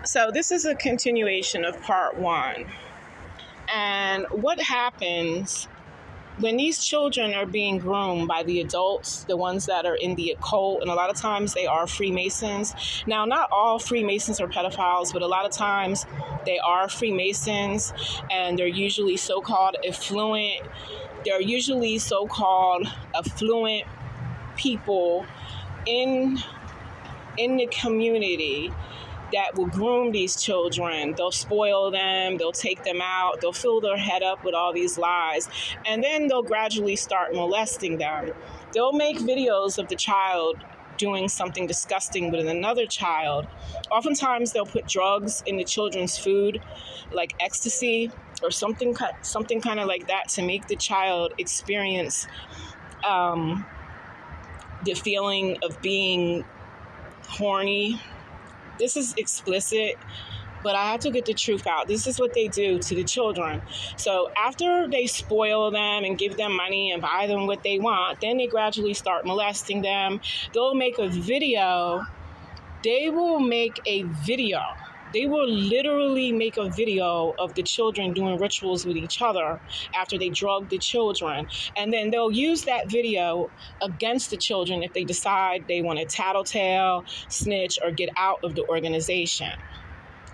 So this is a continuation of part one. And what happens when these children are being groomed by the adults, the ones that are in the occult, and a lot of times they are Freemasons. Now, not all Freemasons are pedophiles, but a lot of times they are Freemasons, and they're usually so-called affluent. They're usually so-called affluent people in the community that will groom these children. They'll spoil them, they'll take them out, they'll fill their head up with all these lies, and then they'll gradually start molesting them. They'll make videos of the child doing something disgusting with another child. Oftentimes they'll put drugs in the children's food, like ecstasy or something kind of like that, to make the child experience the feeling of being horny. This is explicit, but I have to get the truth out. This is what they do to the children. So after they spoil them and give them money and buy them what they want, then they gradually start molesting them. They'll make a video. They will make a video. They will literally make a video of the children doing rituals with each other after they drug the children. And then they'll use that video against the children if they decide they want to tattletale, snitch, or get out of the organization.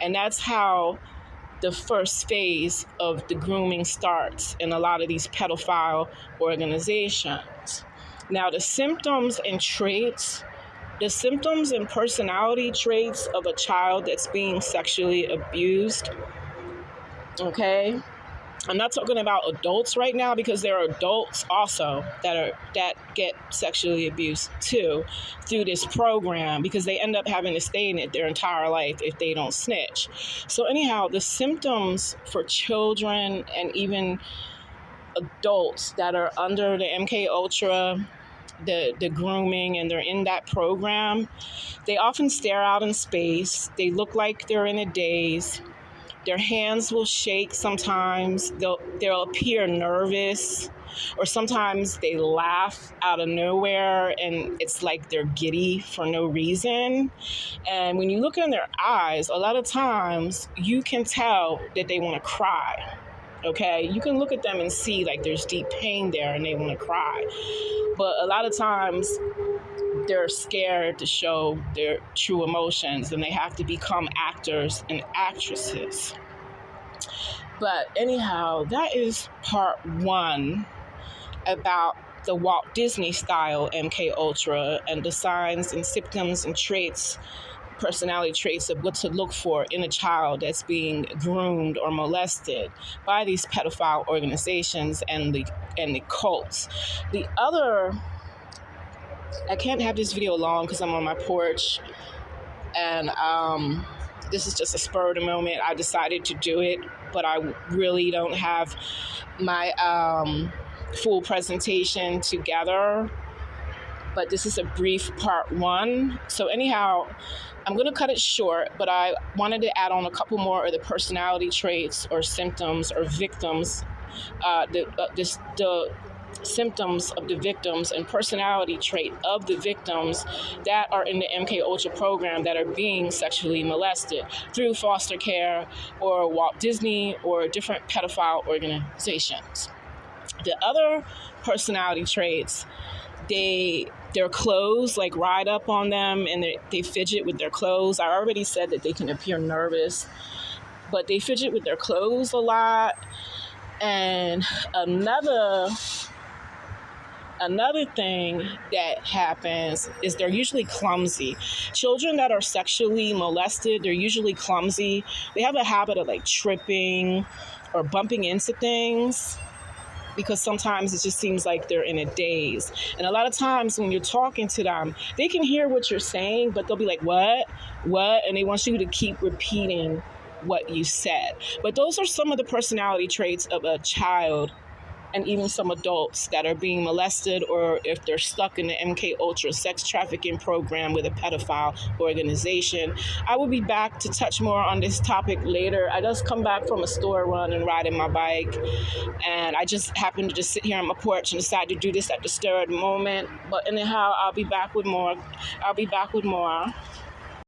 And that's how the first phase of the grooming starts in a lot of these pedophile organizations. Now, the symptoms and personality traits of a child that's being sexually abused, okay? I'm not talking about adults right now, because there are adults also that get sexually abused too through this program, because they end up having to stay in it their entire life if they don't snitch. So anyhow, the symptoms for children and even adults that are under the MK Ultra, the grooming, and they're in that program, they often stare out in space. They look like they're in a daze. Their hands will shake sometimes. They'll appear nervous, or sometimes they laugh out of nowhere and it's like they're giddy for no reason. And when you look in their eyes, a lot of times you can tell that they want to cry. Okay, you can look at them and see like there's deep pain there and they want to cry. But a lot of times they're scared to show their true emotions, and they have to become actors and actresses. But anyhow, that is part one about the Walt Disney style MK Ultra and the signs and symptoms and traits, personality traits of what to look for in a child that's being groomed or molested by these pedophile organizations and the cults. The other, I can't have this video long because I'm on my porch, and this is just a spur of the moment. I decided to do it, but I really don't have my full presentation together. But this is a brief part one. So anyhow, I'm going to cut it short, but I wanted to add on a couple more of the personality traits or symptoms or victims, the symptoms of the victims and personality trait of the victims that are in the MK Ultra program that are being sexually molested through foster care or Walt Disney or different pedophile organizations. The other personality traits, their clothes like ride up on them, and they fidget with their clothes. I already said that they can appear nervous, but they fidget with their clothes a lot. And another thing that happens is they're usually clumsy. Children that are sexually molested, they're usually clumsy. They have a habit of like tripping or bumping into things, because sometimes it just seems like they're in a daze. And a lot of times when you're talking to them, they can hear what you're saying, but they'll be like, what? And they want you to keep repeating what you said. But those are some of the personality traits of a child and even some adults that are being molested, or if they're stuck in the MK Ultra sex trafficking program with a pedophile organization. I will be back to touch more on this topic later. I just come back from a store run and riding my bike, and I just happened to just sit here on my porch and decide to do this at the stirred moment. But anyhow, I'll be back with more.